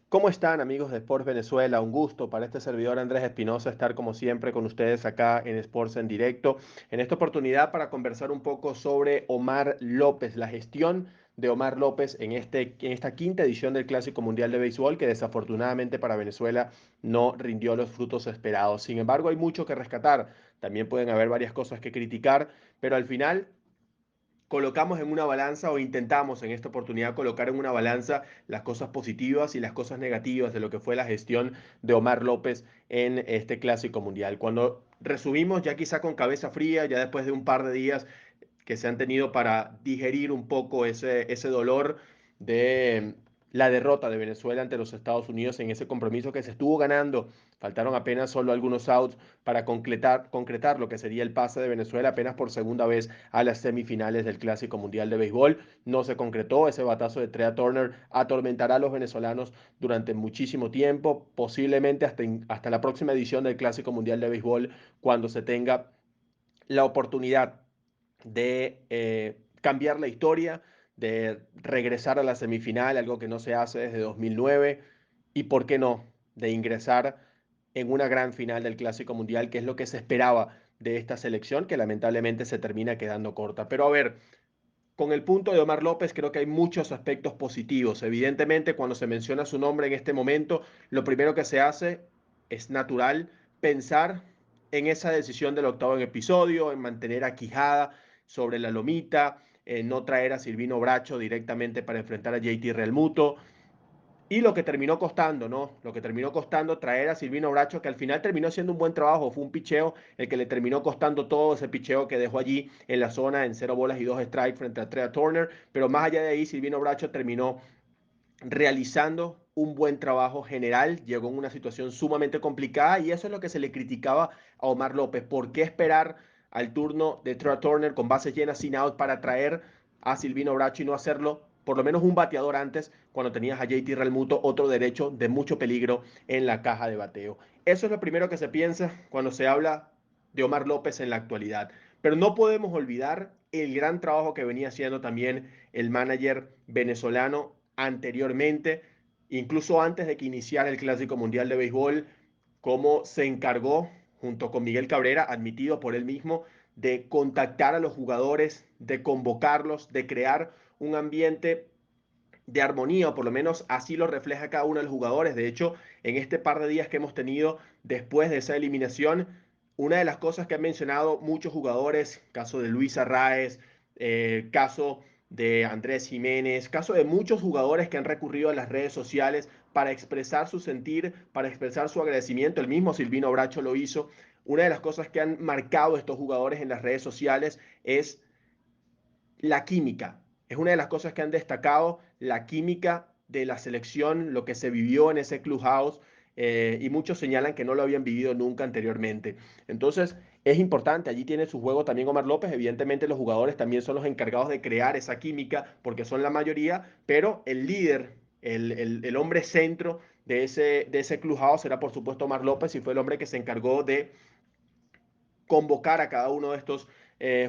¿Cómo están amigos de Sports Venezuela? Un gusto para este servidor Andrés Espinosa estar como siempre con ustedes acá en Sports en directo. En esta oportunidad para conversar un poco sobre Omar López, la gestión de Omar López en esta quinta edición del Clásico Mundial de Béisbol que desafortunadamente para Venezuela no rindió los frutos esperados. Sin embargo, hay mucho que rescatar. También pueden haber varias cosas que criticar, pero al final colocamos en una balanza o intentamos en esta oportunidad colocar en una balanza las cosas positivas y las cosas negativas de lo que fue la gestión de Omar López en este clásico mundial. Cuando resumimos ya quizá con cabeza fría, ya después de un par de días que se han tenido para digerir un poco ese dolor de la derrota de Venezuela ante los Estados Unidos en ese compromiso que se estuvo ganando. Faltaron apenas solo algunos outs para concretar lo que sería el pase de Venezuela apenas por segunda vez a las semifinales del Clásico Mundial de Béisbol. No se concretó ese batazo de Trea Turner, atormentará a los venezolanos durante muchísimo tiempo, posiblemente hasta la próxima edición del Clásico Mundial de Béisbol, cuando se tenga la oportunidad de cambiar la historia, de regresar a la semifinal, algo que no se hace desde 2009, y por qué no, de ingresar en una gran final del Clásico Mundial, que es lo que se esperaba de esta selección, que lamentablemente se termina quedando corta. Pero a ver, con el punto de Omar López creo que hay muchos aspectos positivos. Evidentemente, cuando se menciona su nombre en este momento, lo primero que se hace es natural pensar en esa decisión del octavo episodio, en mantener a Quijada sobre la lomita, en no traer a Silvino Bracho directamente para enfrentar a JT Realmuto. Y lo que terminó costando, ¿no? Lo que terminó costando traer a Silvino Bracho, que al final terminó siendo un buen trabajo, fue un picheo el que le terminó costando todo ese picheo que dejó allí en la zona en 0 bolas y 2 strikes frente a Trea Turner, pero más allá de ahí, Silvino Bracho terminó realizando un buen trabajo general, llegó en una situación sumamente complicada y eso es lo que se le criticaba a Omar López. ¿Por qué esperar al turno de Trea Turner con bases llenas sin out para traer a Silvino Bracho y no hacerlo por lo menos un bateador antes cuando tenías a JT Realmuto, otro derecho de mucho peligro en la caja de bateo? Eso es lo primero que se piensa cuando se habla de Omar López en la actualidad. Pero no podemos olvidar el gran trabajo que venía haciendo también el manager venezolano anteriormente, incluso antes de que iniciara el Clásico Mundial de Béisbol, cómo se encargó, junto con Miguel Cabrera, admitido por él mismo, de contactar a los jugadores, de convocarlos, de crear un ambiente de armonía, o por lo menos así lo refleja cada uno de los jugadores. De hecho, en este par de días que hemos tenido después de esa eliminación, una de las cosas que han mencionado muchos jugadores, caso de Luis Arraez, caso de Andrés Jiménez, caso de muchos jugadores que han recurrido a las redes sociales para expresar su sentir, para expresar su agradecimiento. El mismo Silvino Bracho lo hizo. Una de las cosas que han marcado estos jugadores en las redes sociales es la química. Es una de las cosas que han destacado, la química de la selección, lo que se vivió en ese clubhouse, y muchos señalan que no lo habían vivido nunca anteriormente. Entonces, es importante, allí tiene su juego también Omar López, evidentemente los jugadores también son los encargados de crear esa química, porque son la mayoría, pero el líder, el hombre centro de ese clubhouse era por supuesto Omar López y fue el hombre que se encargó de convocar a cada uno de estos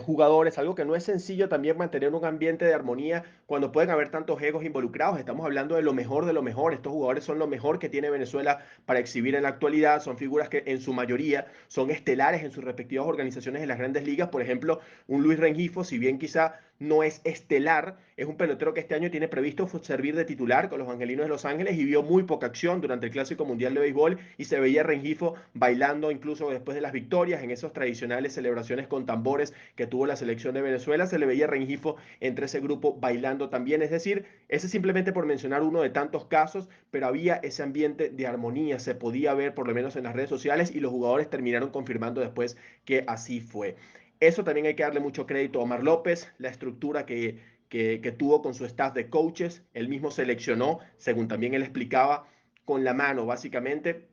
jugadores, algo que no es sencillo también mantener un ambiente de armonía cuando pueden haber tantos egos involucrados. Estamos hablando de lo mejor de lo mejor. Estos jugadores son lo mejor que tiene Venezuela para exhibir en la actualidad. Son figuras que en su mayoría son estelares en sus respectivas organizaciones en las grandes ligas. Por ejemplo, un Luis Rengifo, si bien quizá no es estelar, es un pelotero que este año tiene previsto servir de titular con los Angelinos de Los Ángeles y vio muy poca acción durante el Clásico Mundial de Béisbol y se veía Rengifo bailando incluso después de las victorias en esas tradicionales celebraciones con tambores que tuvo la selección de Venezuela, se le veía a Rengifo entre ese grupo bailando también, es decir, ese simplemente por mencionar uno de tantos casos, pero había ese ambiente de armonía, se podía ver por lo menos en las redes sociales y los jugadores terminaron confirmando después que así fue. Eso también hay que darle mucho crédito a Omar López, la estructura que tuvo con su staff de coaches, él mismo seleccionó, según también él explicaba, con la mano básicamente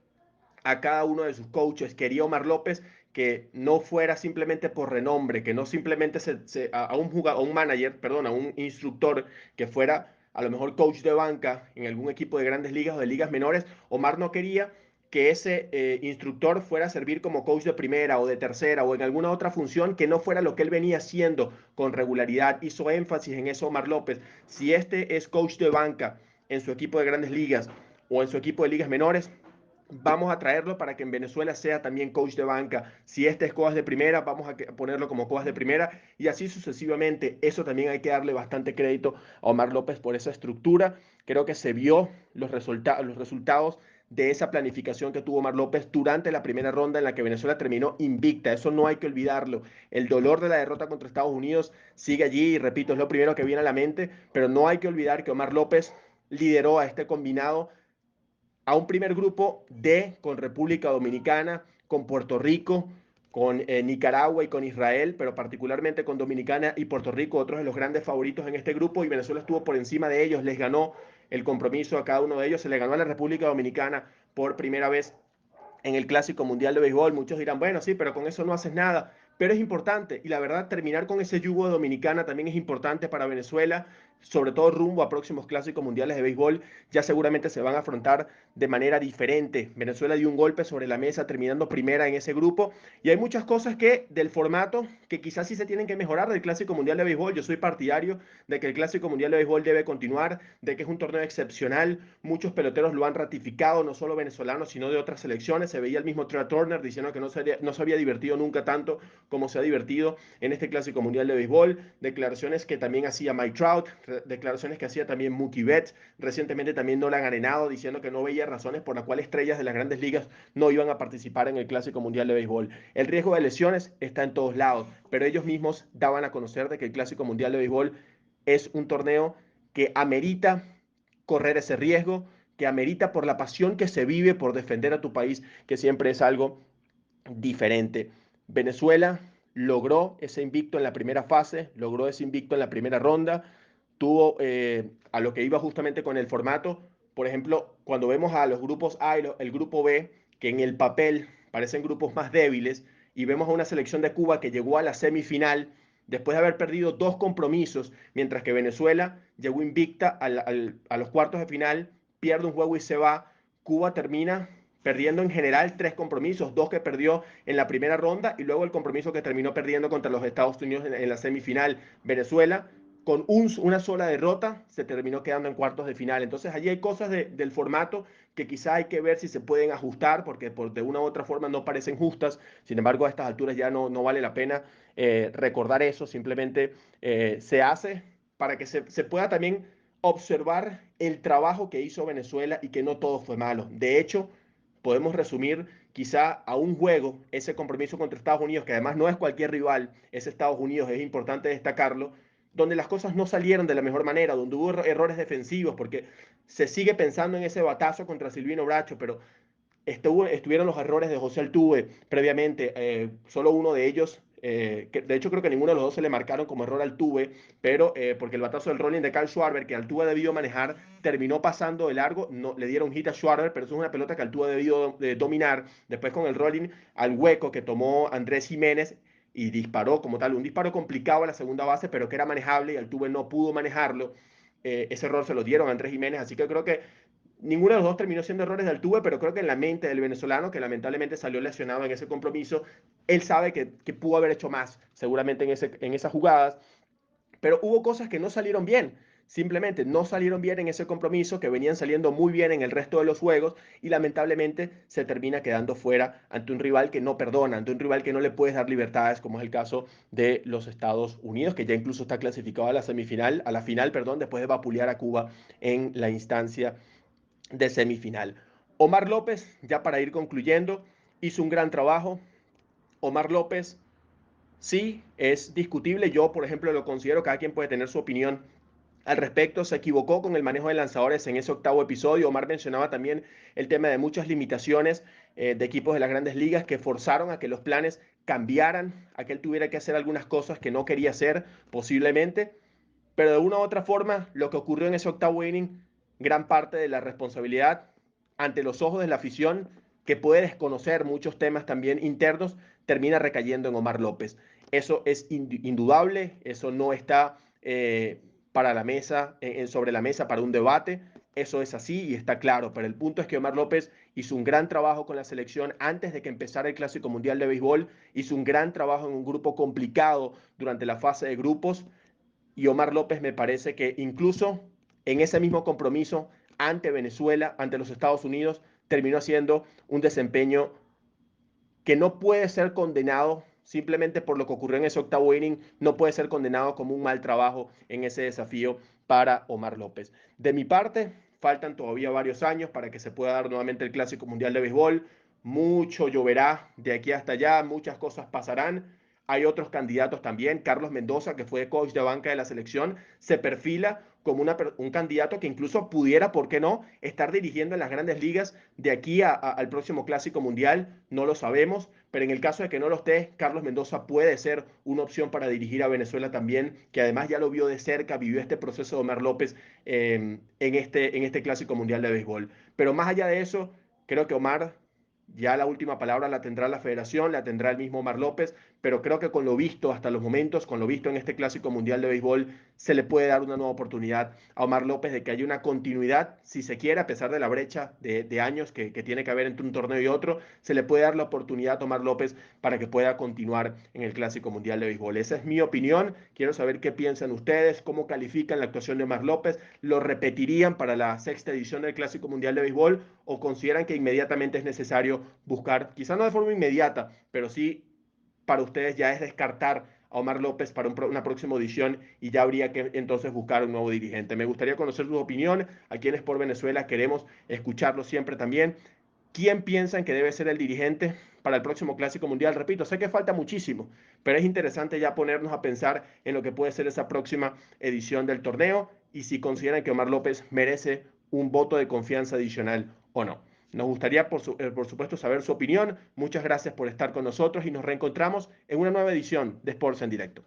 a cada uno de sus coaches. Quería Omar López que no fuera simplemente por renombre, que no simplemente a un jugador, a un manager, perdón, a un instructor que fuera a lo mejor coach de banca en algún equipo de grandes ligas o de ligas menores. Omar no quería que ese instructor fuera a servir como coach de primera o de tercera o en alguna otra función que no fuera lo que él venía haciendo con regularidad. Hizo énfasis en eso Omar López. Si este es coach de banca en su equipo de grandes ligas o en su equipo de ligas menores, vamos a traerlo para que en Venezuela sea también coach de banca. Si este es coach de primera, vamos a ponerlo como coach de primera y así sucesivamente. Eso también hay que darle bastante crédito a Omar López por esa estructura. Creo que se vio los resultados de esa planificación que tuvo Omar López durante la primera ronda en la que Venezuela terminó invicta. Eso no hay que olvidarlo. El dolor de la derrota contra Estados Unidos sigue allí y repito, es lo primero que viene a la mente, pero no hay que olvidar que Omar López lideró a este combinado a un primer grupo D con República Dominicana, con Puerto Rico, con Nicaragua y con Israel, pero particularmente con Dominicana y Puerto Rico, otros de los grandes favoritos en este grupo, y Venezuela estuvo por encima de ellos, les ganó el compromiso a cada uno de ellos, se le ganó a la República Dominicana por primera vez en el Clásico Mundial de Béisbol. Muchos dirán, bueno, sí, pero con eso no haces nada. Pero es importante y la verdad terminar con ese yugo de Dominicana también es importante para Venezuela, sobre todo rumbo a próximos clásicos mundiales de béisbol, ya seguramente se van a afrontar de manera diferente. Venezuela dio un golpe sobre la mesa terminando primera en ese grupo y hay muchas cosas que del formato que quizás sí se tienen que mejorar del Clásico Mundial de Béisbol. Yo soy partidario de que el Clásico Mundial de Béisbol debe continuar, de que es un torneo excepcional. Muchos peloteros lo han ratificado, no solo venezolanos, sino de otras selecciones. Se veía el mismo Trey Turner diciendo que no se había divertido nunca tanto como se ha divertido en este Clásico Mundial de Béisbol. Declaraciones que también hacía Mike Trout, declaraciones que hacía también Mookie Betts. Recientemente también Nolan Arenado diciendo que no veía razones por las cuales estrellas de las grandes ligas no iban a participar en el Clásico Mundial de Béisbol. El riesgo de lesiones está en todos lados, pero ellos mismos daban a conocer de que el Clásico Mundial de Béisbol es un torneo que amerita correr ese riesgo, que amerita por la pasión que se vive por defender a tu país, que siempre es algo diferente. Venezuela logró ese invicto en la primera fase, logró ese invicto en la primera ronda, tuvo a lo que iba justamente con el formato, por ejemplo, cuando vemos a los grupos A y el grupo B, que en el papel parecen grupos más débiles, y vemos a una selección de Cuba que llegó a la semifinal después de haber perdido dos compromisos, mientras que Venezuela llegó invicta a los cuartos de final, pierde un juego y se va. Cuba termina perdiendo en general tres compromisos, dos que perdió en la primera ronda y luego el compromiso que terminó perdiendo contra los Estados Unidos en la semifinal. Venezuela, con una sola derrota, se terminó quedando en cuartos de final. Entonces allí hay cosas del formato que quizá hay que ver si se pueden ajustar, porque de una u otra forma no parecen justas. Sin embargo, a estas alturas ya no vale la pena recordar eso, simplemente se hace para que se pueda también observar el trabajo que hizo Venezuela y que no todo fue malo. De hecho, podemos resumir quizá a un juego ese compromiso contra Estados Unidos, que además no es cualquier rival, es Estados Unidos, es importante destacarlo, donde las cosas no salieron de la mejor manera, donde hubo errores defensivos, porque se sigue pensando en ese batazo contra Silvino Bracho, pero estuvieron los errores de José Altuve previamente, solo uno de ellos, que de hecho creo que ninguno de los dos se le marcaron como error a Altuve, pero porque el batazo del rolling de Carl Schwarber que Altuve debió manejar terminó pasando de largo, no, le dieron hit a Schwarber, pero eso es una pelota que Altuve debió dominar, después con el rolling al hueco que tomó Andrés Jiménez y disparó como tal, un disparo complicado a la segunda base, pero que era manejable y Altuve no pudo manejarlo. Ese error se lo dieron a Andrés Jiménez, así que creo que ninguno de los dos terminó siendo errores de Altuve, pero creo que en la mente del venezolano, que lamentablemente salió lesionado en ese compromiso, él sabe que pudo haber hecho más, seguramente en esas jugadas, pero hubo cosas que no salieron bien. Simplemente no salieron bien en ese compromiso, que venían saliendo muy bien en el resto de los juegos, y lamentablemente se termina quedando fuera ante un rival que no perdona, ante un rival que no le puedes dar libertades, como es el caso de los Estados Unidos, que ya incluso está clasificado a la semifinal, a la final, perdón, después de vapulear a Cuba en la instancia de semifinal. Omar López, ya para ir concluyendo, hizo un gran trabajo. Omar López, sí, es discutible. Yo, por ejemplo, lo considero, cada quien puede tener su opinión al respecto. Se equivocó con el manejo de lanzadores en ese octavo episodio. Omar mencionaba también el tema de muchas limitaciones de equipos de las grandes ligas que forzaron a que los planes cambiaran, a que él tuviera que hacer algunas cosas que no quería hacer posiblemente. Pero de una u otra forma, lo que ocurrió en ese octavo inning, gran parte de la responsabilidad ante los ojos de la afición, que puede desconocer muchos temas también internos, termina recayendo en Omar López. Eso es indudable, eso no está para la mesa, sobre la mesa para un debate. Eso es así y está claro, pero el punto es que Omar López hizo un gran trabajo con la selección antes de que empezara el Clásico Mundial de Béisbol, hizo un gran trabajo en un grupo complicado durante la fase de grupos y Omar López me parece que incluso en ese mismo compromiso ante Venezuela, ante los Estados Unidos, terminó siendo un desempeño que no puede ser condenado simplemente por lo que ocurrió en ese octavo inning, no puede ser condenado como un mal trabajo en ese desafío para Omar López. De mi parte, faltan todavía varios años para que se pueda dar nuevamente el Clásico Mundial de Béisbol. Mucho lloverá de aquí hasta allá, muchas cosas pasarán. Hay otros candidatos también. Carlos Mendoza, que fue coach de banca de la selección, se perfila como un candidato que incluso pudiera, ¿por qué no?, estar dirigiendo en las grandes ligas de aquí al próximo Clásico Mundial. No lo sabemos, pero en el caso de que no lo esté, Carlos Mendoza puede ser una opción para dirigir a Venezuela también, que además ya lo vio de cerca, vivió este proceso de Omar López en este Clásico Mundial de Béisbol. Pero más allá de eso, creo que Omar, ya la última palabra la tendrá la federación, la tendrá el mismo Omar López, pero creo que con lo visto hasta los momentos, con lo visto en este Clásico Mundial de Béisbol, se le puede dar una nueva oportunidad a Omar López de que haya una continuidad, si se quiere, a pesar de la brecha de años que tiene que haber entre un torneo y otro, se le puede dar la oportunidad a Omar López para que pueda continuar en el Clásico Mundial de Béisbol. Esa es mi opinión. Quiero saber qué piensan ustedes, cómo califican la actuación de Omar López. ¿Lo repetirían para la sexta edición del Clásico Mundial de Béisbol o consideran que inmediatamente es necesario buscar, quizá no de forma inmediata, pero sí para ustedes ya es descartar a Omar López para una próxima edición y ya habría que entonces buscar un nuevo dirigente? Me gustaría conocer su opinión. Aquí en Sport Venezuela queremos escucharlo siempre también. ¿Quién piensan que debe ser el dirigente para el próximo Clásico Mundial? Repito, sé que falta muchísimo, pero es interesante ya ponernos a pensar en lo que puede ser esa próxima edición del torneo y si consideran que Omar López merece un voto de confianza adicional o no. Nos gustaría, por supuesto, saber su opinión. Muchas gracias por estar con nosotros y nos reencontramos en una nueva edición de Sports en Directo.